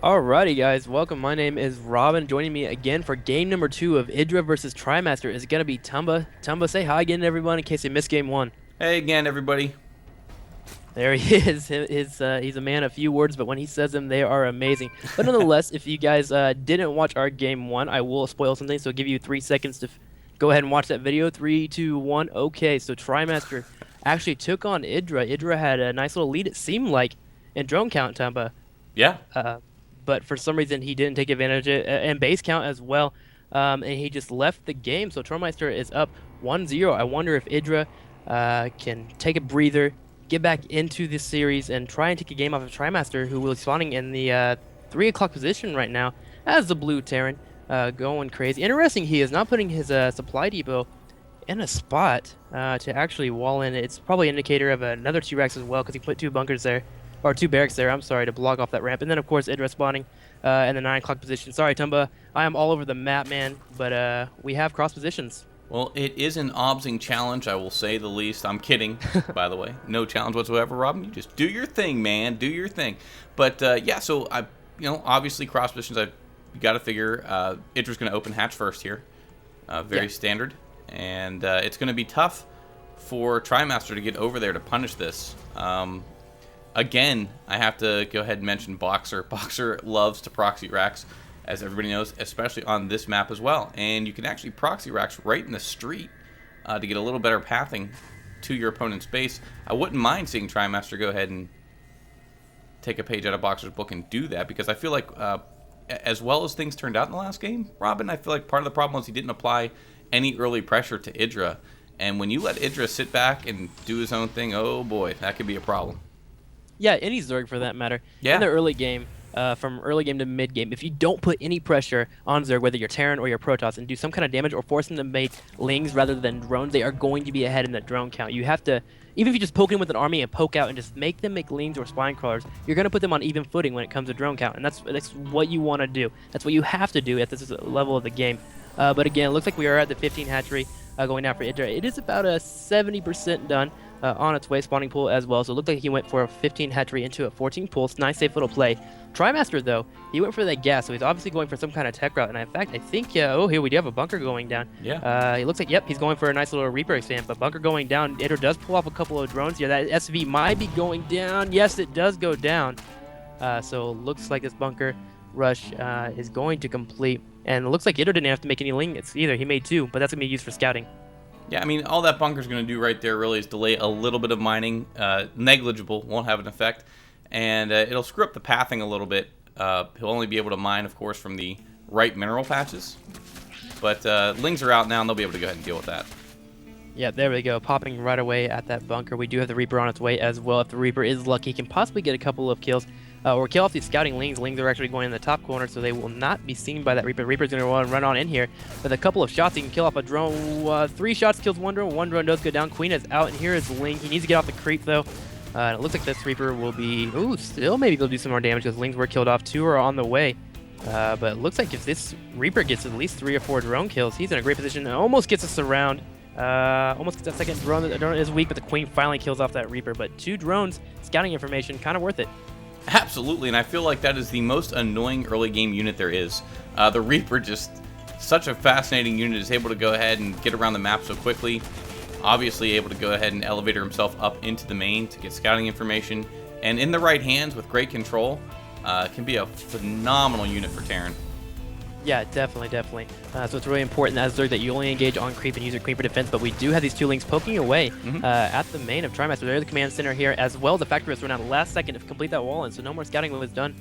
Alrighty, guys, welcome. My name is Robin. Joining me again for game number 2 of Idra versus Trimaster is gonna be Tumba. Tumba, say hi again to everyone in case they missed game 1. Hey again, everybody. There he is. He's a man of few words, but when he says them, they are amazing. But nonetheless, if you guys didn't watch our game 1, I will spoil something, so I'll give you 3 seconds to go ahead and watch that video. 3, 2, 1. Okay, so Trimaster actually took on Idra. Idra had a nice little lead, it seemed like, in drone count, Tumba. Yeah. But for some reason he didn't take advantage of it, and base count as well, and he just left the game. So Trimaster is up 1-0. I wonder if Idra can take a breather, get back into this series, and try and take a game off of Trimaster, who will be spawning in the 3 o'clock position right now as the blue Terran, going crazy. Interesting, he is not putting his supply depot in a spot to actually wall in. It's probably an indicator of another T-Rex as well, because he put 2 bunkers there. Or 2 barracks there, I'm sorry, to block off that ramp. And then, of course, Idra spawning in the 9 o'clock position. Sorry, Tumba, I am all over the map, man, but we have cross positions. Well, it is an obsing challenge, I will say the least. I'm kidding, by the way. No challenge whatsoever, Robin. You just do your thing, man. Do your thing. But, yeah, so, obviously cross positions, you got to figure Idra's going to open hatch first here. Very standard. And it's going to be tough for Trimaster to get over there to punish this. Again, I have to go ahead and mention Boxer. Boxer loves to proxy racks, as everybody knows, especially on this map as well. And you can actually proxy racks right in the street to get a little better pathing to your opponent's base. I wouldn't mind seeing Trimaster go ahead and take a page out of Boxer's book and do that, because I feel like as well as things turned out in the last game, Robin, I feel like part of the problem was he didn't apply any early pressure to Idra. And when you let Idra sit back and do his own thing, oh boy, that could be a problem. Yeah, any Zerg for that matter. Yeah. In the early game, from early game to mid game, if you don't put any pressure on Zerg, whether you're Terran or you're Protoss, and do some kind of damage or force them to make lings rather than drones, they are going to be ahead in that drone count. You have to, even if you just poke in with an army and poke out and just make them make lings or spine crawlers, you're going to put them on even footing when it comes to drone count, and that's what you want to do. That's what you have to do at this level of the game. But again, it looks like we are at the 15 hatchery going down for Idra. It is about a 70% done. On its way, spawning pool as well. So it looked like he went for a 15 hatchery into a 14 pulse. Nice, safe little play. Trimaster, though, he went for that gas, so he's obviously going for some kind of tech route. And in fact, I think, oh, here we do have a bunker going down. Yeah. He looks like, yep, he's going for a nice little Reaper expand, but bunker going down. Idra does pull off a couple of drones here. That SV might be going down. Yes, it does go down. So looks like this bunker rush is going to complete. And it looks like Idra didn't have to make any lings either. He made 2, but that's going to be used for scouting. Yeah, I mean, all that bunker's going to do right there really is delay a little bit of mining. Negligible, won't have an effect. And it'll screw up the pathing a little bit. He'll only be able to mine, of course, from the right mineral patches. But lings are out now, and they'll be able to go ahead and deal with that. Yeah, there we go. Popping right away at that bunker. We do have the Reaper on its way as well. If the Reaper is lucky, he can possibly get a couple of kills. Or kill off these scouting lings. Lings are actually going in the top corner, so they will not be seen by that Reaper. Reaper's going to run on in here. With a couple of shots, he can kill off a drone. 3 shots kills 1 drone. 1 drone does go down. Queen is out, and here is Ling. He needs to get off the creep, though. And it looks like this Reaper will be... Ooh, still maybe they'll do some more damage because Lings were killed off. 2 are on the way. But it looks like if this Reaper gets at least 3 or 4 drone kills, he's in a great position. And almost gets us around. Almost gets that second drone. The drone is weak, but the Queen finally kills off that Reaper. But 2 drones, scouting information, kind of worth it. Absolutely, and I feel like that is the most annoying early game unit there is. The Reaper, just such a fascinating unit, is able to go ahead and get around the map so quickly. Obviously able to go ahead and elevator himself up into the main to get scouting information. And in the right hands with great control, can be a phenomenal unit for Terran. Yeah, definitely. So it's really important as Zerg that you only engage on creep and use your creeper defense, but we do have these 2 links poking away at the main of Trimaster. There's the command center here as well. The factory was run out last second to complete that wall, and so no more scouting was done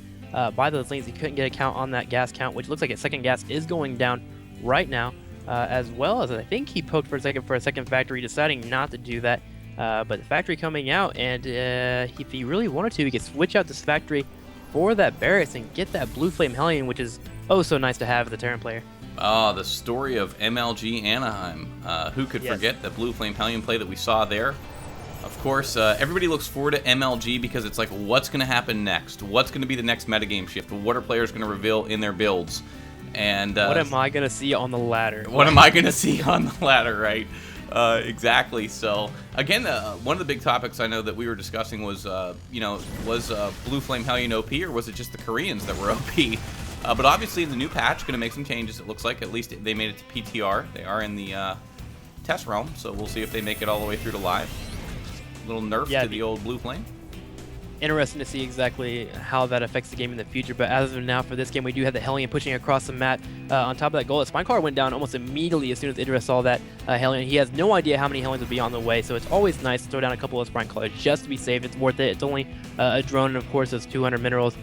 by those links. He couldn't get a count on that gas count, which looks like its second gas is going down right now, as well as I think he poked for a second factory, deciding not to do that. But the factory coming out, and if he really wanted to, he could switch out this factory for that barracks and get that blue flame Hellion, which is oh so nice to have as a Terran player. Oh, the story of MLG Anaheim. Who could forget the blue flame Hellion play that we saw there? Of course, everybody looks forward to MLG because it's like, what's going to happen next? What's going to be the next metagame shift? What are players going to reveal in their builds? And what am I going to see on the ladder? What am I going to see on the ladder, right? Exactly. So again, one of the big topics I know that we were discussing was, was Blue Flame Hellion OP, or was it just the Koreans that were OP? But obviously, the new patch going to make some changes. It looks like at least they made it to PTR. They are in the test realm, so we'll see if they make it all the way through to live. Little nerf to the old Blue Flame. Interesting to see exactly how that affects the game in the future, but as of now for this game we do have the Hellion pushing across the mat. On top of that goal, the Spinecrawler went down almost immediately as soon as Idra saw that Hellion. He has no idea how many Hellions would be on the way, so it's always nice to throw down a couple of Spinecrawlers just to be safe. It's worth it. It's only a drone, and of course it's 200 minerals,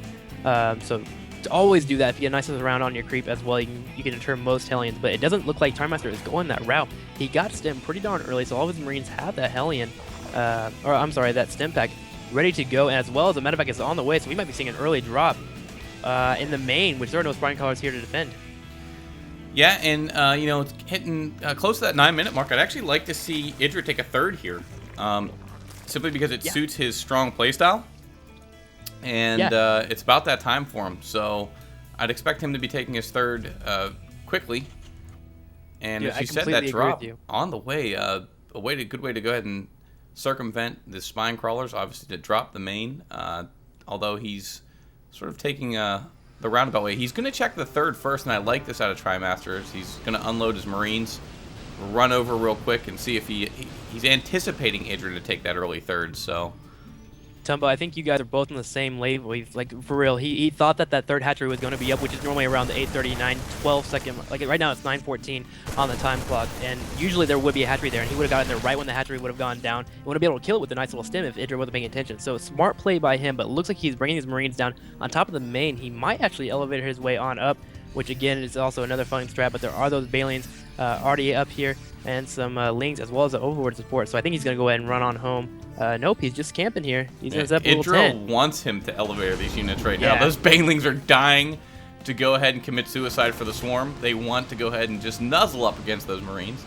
so to always do that. If you get nice around on your creep as well, you can deter most Hellions, but it doesn't look like Trimaster is going that route. He got stim pretty darn early, so all of his Marines have that Hellion, or I'm sorry, that stim pack ready to go, as well as the medevac is on the way, so we might be seeing an early drop in the main, which there are no Spinecrawlers here to defend. Yeah, and it's hitting close to that 9-minute mark. I'd actually like to see Idra take a third here, simply because it suits his strong playstyle, and it's about that time for him. So I'd expect him to be taking his third quickly. And as you said, that drop on the way, good way to go ahead and circumvent the spine crawlers, obviously to drop the main, although he's sort of taking the roundabout way. He's going to check the third first, and I like this out of Trimaster. He's going to unload his Marines, run over real quick, and see if he's anticipating Idra to take that early third. So Tumba, I think you guys are both on the same wavelength. Like, for real, he thought that third hatchery was going to be up, which is normally around the 8:39, 12 second. Like, right now it's 9:14 on the time clock, and usually there would be a hatchery there, and he would have gotten there right when the hatchery would have gone down. He would have been able to kill it with a nice little stim if Idra wasn't paying attention. So, smart play by him, but it looks like he's bringing his Marines down on top of the main. He might actually elevate his way on up, which again is also another fun strat, but there are those Balians already up here, and some Lings as well as the Overlord support. So I think he's going to go ahead and run on home. Nope, he's just camping here. He's going to set up a little tent. Idra wants him to elevate these units right now. Those Banelings are dying to go ahead and commit suicide for the swarm. They want to go ahead and just nuzzle up against those Marines.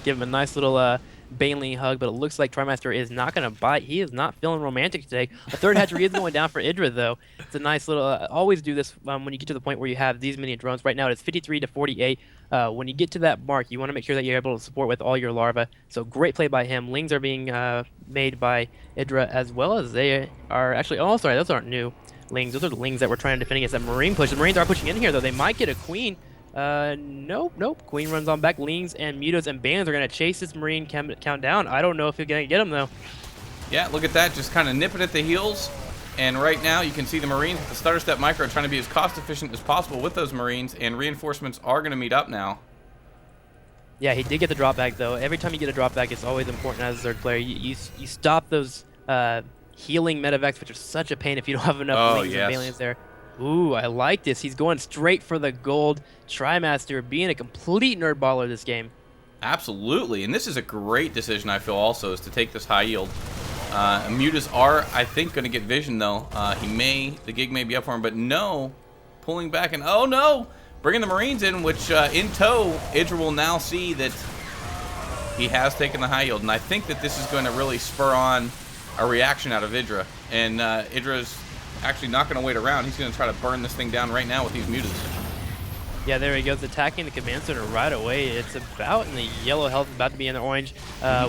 Give him a nice little Baneling hug, but it looks like Trimaster is not going to bite. He is not feeling romantic today. A third hatchery is going down for Idra, though. It's a nice little... always do this when you get to the point where you have these many drones. Right now, it's 53 to 48. When you get to that mark, you want to make sure that you're able to support with all your larvae. So great play by him. Lings are being made by Idra, as well as they are actually... Oh, sorry, those aren't new Lings. Those are the Lings that we're trying to defend against that Marine push. The Marines are pushing in here, though. They might get a Queen. Nope. Queen runs on back. Lings and Mutas and Bands are going to chase this Marine count down. I don't know if he's going to get him, though. Yeah, look at that. Just kind of nipping at the heels. And right now, you can see the Marines with the Stutter Step Micro trying to be as cost-efficient as possible with those Marines, and reinforcements are going to meet up now. Yeah, he did get the drop back, though. Every time you get a drop back, it's always important as a third player. You stop those healing medevacs, which are such a pain if you don't have enough Lings and Balians there. Ooh, I like this. He's going straight for the gold. Trimaster being a complete nerd baller this game. Absolutely, and this is a great decision, I feel, also, is to take this high yield. Mutas are, I think, going to get vision, though. The gig may be up for him, but no. Pulling back, and oh no! Bringing the Marines in, which in tow, Idra will now see that he has taken the high yield, and I think that this is going to really spur on a reaction out of Idra. And Idra's actually not going to wait around. He's going to try to burn this thing down right now with these Mutas. Yeah, there he goes, attacking the command center right away. It's about in the yellow health, about to be in the orange.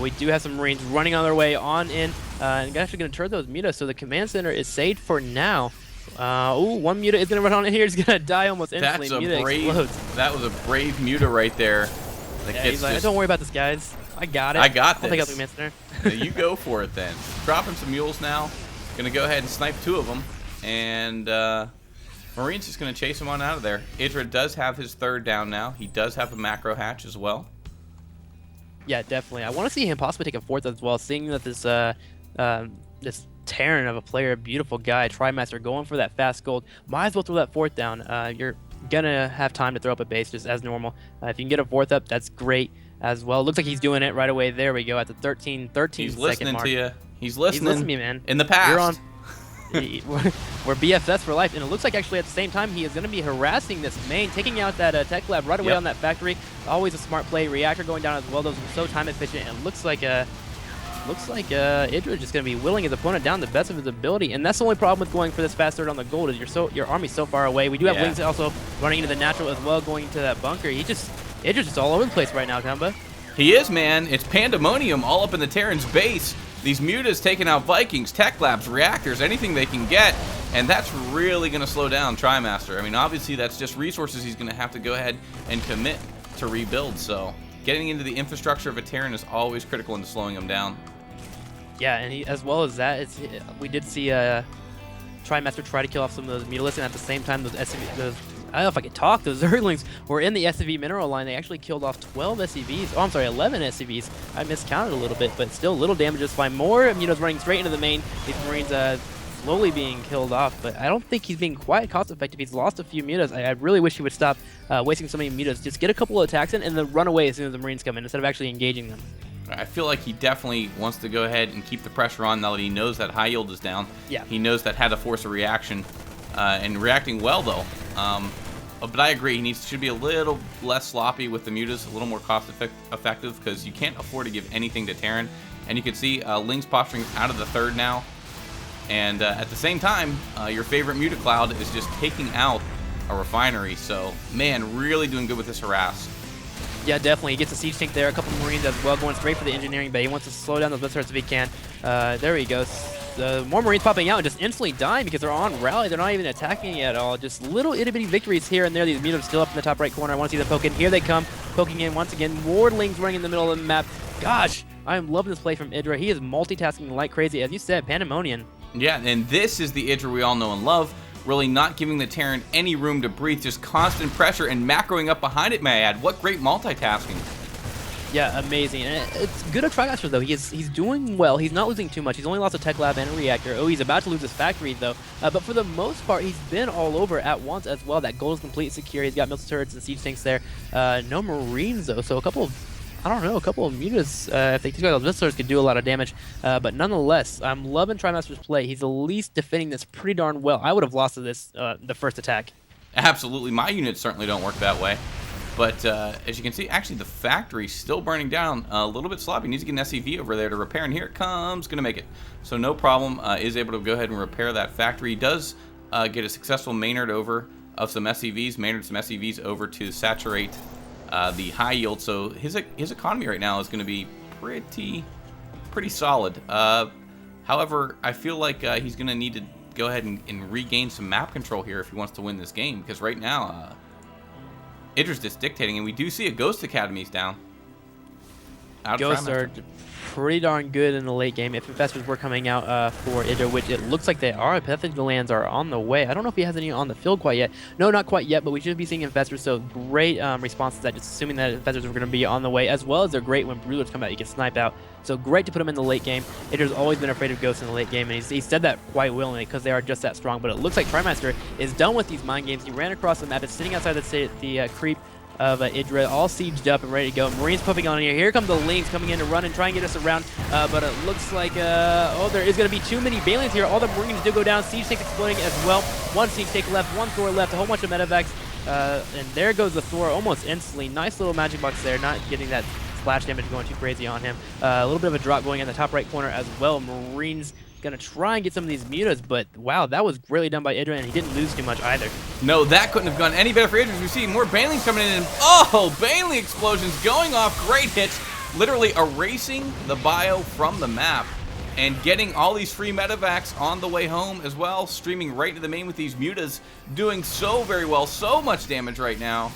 We do have some Marines running on their way on in, and actually going to turn those Mutas, so the command center is saved for now. Ooh, one Muta is going to run on in here. He's going to die almost instantly. That was a brave Muta right there. He's like, don't worry about this, guys. I got it. I'll take out the command center. You go for it then. Dropping some mules now. Going to go ahead and snipe 2 of them. And Marine's just going to chase him on out of there. Idra does have his third down now. He does have a macro hatch as well. Yeah, definitely. I want to see him possibly take a fourth as well, seeing that this this Terran of a player, beautiful guy, Trimaster, going for that fast gold. Might as well throw that fourth down. You're going to have time to throw up a base just as normal. If you can get a fourth up, that's great as well. Looks like he's doing it right away. There we go at the 13 second mark. He's listening to you. He's listening. He's listening to me, man. In the past. You're on. We're BFS for life, and it looks like actually at the same time he is going to be harassing this main, taking out that tech lab right away on that factory. Always a smart play. Reactor going down as well. Those are so time efficient, and looks like Idra just going to be willing his opponent down the best of his ability, and that's the only problem with going for this fast third on the gold is your army's so far away. We do have Wings also running into the natural as well, going to that bunker. Idra's just all over the place right now, Tumba. He is, man. It's pandemonium all up in the Terran's base. These mutas taking out Vikings, tech labs, reactors, anything they can get, and that's really going to slow down Trimaster. I mean, obviously that's just resources he's going to have to go ahead and commit to rebuild, so getting into the infrastructure of a Terran is always critical into slowing him down. Yeah, and as well as that, we did see Trimaster try to kill off some of those Mutalisks, and at the same time, those SCV, I don't know if I could talk, those Zerglings were in the SCV mineral line. They actually killed off 12 SCVs. Oh, I'm sorry, 11 SCVs. I miscounted a little bit, but still little damage is fine. More Mutas running straight into the main. These Marines slowly being killed off, but I don't think he's being quite cost effective. He's lost a few Mutas. I really wish he would stop wasting so many Mutas. Just get a couple of attacks in and then run away as soon as the Marines come in instead of actually engaging them. I feel like he definitely wants to go ahead and keep the pressure on now that he knows that high yield is down. Yeah. He knows that had to force a reaction, and reacting well though. But I agree, he should be a little less sloppy with the mutas, a little more cost effective, because you can't afford to give anything to Terran. And you can see Ling's posturing out of the third now. And at the same time, your favorite muta cloud is just taking out a refinery. So, man, really doing good with this harass. Yeah, definitely. He gets a siege tank there, a couple of Marines as well, going straight for the engineering bay. He wants to slow down those blitzers if he can. There he goes. More Marines popping out and just instantly dying because they're on rally. They're not even attacking at all. Just little itty-bitty victories here and there. These mutas still up in the top right corner. I want to see them poke in. Here they come, poking in once again. More Lings running in the middle of the map. Gosh, I am loving this play from Idra. He is multitasking like crazy. As you said, pandemonium. Yeah, and this is the Idra we all know and love. Really not giving the Terran any room to breathe. Just constant pressure and macroing up behind it, may I add. What great multitasking. Yeah, amazing. And it's good at Trimaster, though. He's doing well. He's not losing too much. He's only lost a tech lab and a reactor. Oh, he's about to lose his factory, though. But for the most part, he's been all over at once as well. That goal is complete, secure. He's got missile turrets and siege tanks there. No Marines, though. So a couple of, I don't know, a couple of mutas, if they take out those missiles, could do a lot of damage. But nonetheless, I'm loving Trimaster's play. He's at least defending this pretty darn well. I would have lost to this the first attack. Absolutely. My units certainly don't work that way. But as you can see, actually the factory's still burning down. A little bit sloppy. Needs to get an SCV over there to repair, and here it comes. Going to make it. So no problem. Is able to go ahead and repair that factory. Does get a successful Maynard over of some SCVs. Maynard some SCVs over to saturate the high yield. So his economy right now is going to be pretty solid. However, I feel like he's going to need to go ahead and regain some map control here if he wants to win this game, because right now Idra's just dictating, and we do see a Ghost Academy's down. Ghosts are pretty darn good in the late game. If infestors were coming out for Idra, which it looks like they are, pathogen lands are on the way. I don't know if he has any on the field quite yet. No, not quite yet, but we should be seeing infestors, so great response to that, just assuming that infestors are going to be on the way, as well as they're great when brooders come out. You can snipe out. So great to put them in the late game. Idra's always been afraid of ghosts in the late game, and he said that quite willingly because they are just that strong. But it looks like Trimaster is done with these mind games. He ran across the map. It's sitting outside the creep of Idra, all sieged up and ready to go. Marines pumping on here. Here come the Lings coming in to run and try and get us around. But it looks like, oh, there is going to be too many Balians here. All the Marines do go down. Siege tanks exploding as well. One siege tank left, one Thor left, a whole bunch of medevacs. And there goes the Thor almost instantly. Nice little magic box there, not getting that splash damage going too crazy on him. A little bit of a drop going in the top right corner as well. Marines gonna try and get some of these mutas, but wow, that was really done by Idra, and he didn't lose too much either. No, that couldn't have gone any better for Idra. We see more Banelings coming in, and oh, Baneling explosions going off. Great hits, literally erasing the bio from the map and getting all these free medevacs on the way home as well, streaming right into the main with these mutas, doing so very well, so much damage right now.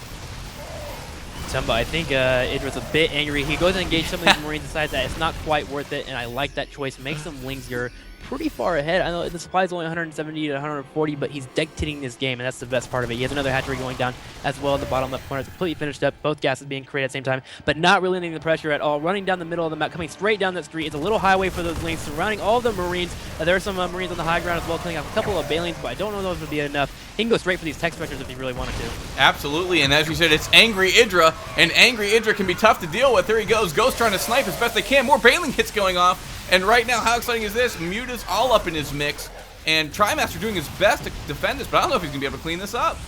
Tumba, I think Idra's a bit angry. He goes and engages some of these Marines, decides that it's not quite worth it, and I like that choice. Makes some Lings here pretty far ahead. I know the supply is only 170 to 140, but he's dictating this game, and that's the best part of it. He has another hatchery going down as well in the bottom left corner. It's completely finished up. Both gases being created at the same time, but not really letting the pressure at all. Running down the middle of the map, coming straight down that street. It's a little highway for those Lings, surrounding all the Marines. There are some Marines on the high ground as well, killing off a couple of Balians, but I don't know if those would be enough. He can go straight for these tech structures if he really wanted to. Absolutely, and as you said, it's Angry Idra, and Angry Idra can be tough to deal with. There he goes. Ghost trying to snipe as best they can. More Baneling hits going off. And right now, how exciting is this? Muta's all up in his mix, and Trimaster doing his best to defend this, but I don't know if he's going to be able to clean this up.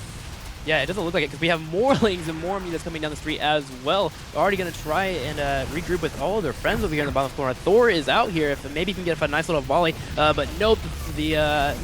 Yeah, it doesn't look like it, because we have more Lings and more mutas coming down the street as well. They're already going to try and regroup with all of their friends over here in the bottom corner. Thor is out here, if maybe he can get a nice little volley, but nope, the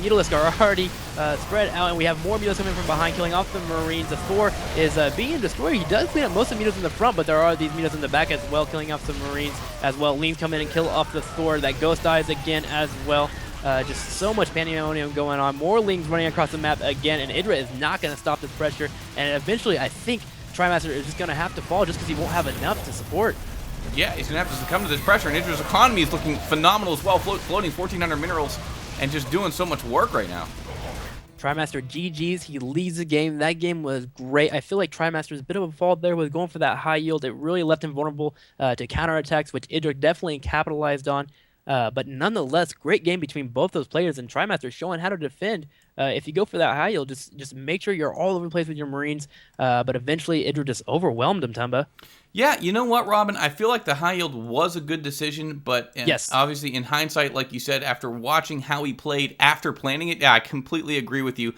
Mutalisks are already spread out, and we have more Mutos coming from behind, killing off the Marines. The Thor is being destroyed. He does clean up most of the Mutos in the front, but there are these Mutos in the back as well, killing off some Marines as well. Leans come in and kill off the Thor. That Ghost dies again as well. Just so much pandemonium going on. More Lings running across the map again, and Idra is not going to stop this pressure. And eventually, I think Trimaster is just going to have to fall just because he won't have enough to support. Yeah, he's going to have to succumb to this pressure, and Idra's economy is looking phenomenal as well, floating 1,400 minerals and just doing so much work right now. Trimaster GG's, he leads the game. That game was great. I feel like Trimaster's a bit of a fault there with going for that high yield. It really left him vulnerable to counterattacks, which Idra definitely capitalized on. But nonetheless, great game between both those players, and Trimaster showing how to defend. If you go for that high yield, just make sure you're all over the place with your Marines. But eventually, Idra just overwhelmed him, Tumba. Yeah, you know what, Robin? I feel like the high yield was a good decision, but Yes. obviously in hindsight, like you said, after watching how he played after planning it, yeah, I completely agree with you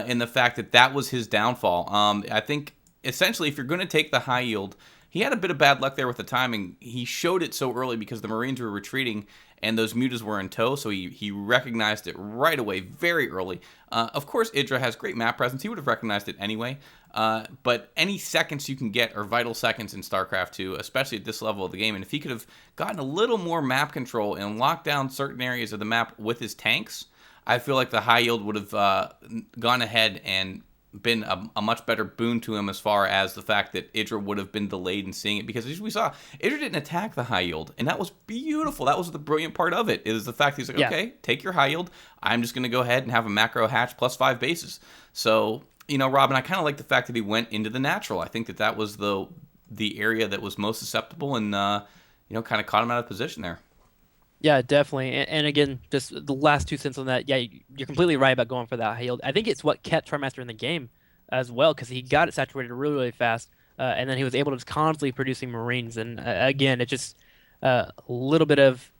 in the fact that that was his downfall. I think essentially if you're going to take the high yield, he had a bit of bad luck there with the timing. He showed it so early because the Marines were retreating and those mutas were in tow, so he recognized it right away, very early. Of course, Idra has great map presence. He would have recognized it anyway. But any seconds you can get are vital seconds in StarCraft 2, especially at this level of the game. And if he could have gotten a little more map control and locked down certain areas of the map with his tanks, I feel like the high yield would have gone ahead and been a much better boon to him as far as the fact that Idra would have been delayed in seeing it, because as we saw, Idra didn't attack the high yield, and that was beautiful. That was the brilliant part of it, is the fact he's like, Yeah. okay, take your high yield, I'm just going to go ahead and have a macro hatch plus 5 bases. So, you know, Robin, I kind of like the fact that he went into the natural. I think that was the area that was most susceptible, and you know, kind of caught him out of position there. Yeah, definitely. And again, just the last 2 cents on that. Yeah, you're completely right about going for that high yield. I think it's what kept Trimaster in the game as well, because he got it saturated really, really fast, and then he was able to just constantly producing Marines. And again, it just a little bit of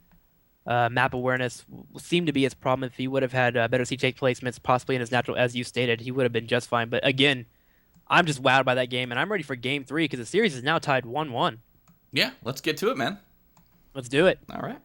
map awareness seemed to be his problem. If he would have had better CJ placements, possibly in his natural, as you stated, he would have been just fine. But again, I'm just wowed by that game, and I'm ready for Game 3 because the series is now tied 1-1. Yeah, let's get to it, man. Let's do it. All right.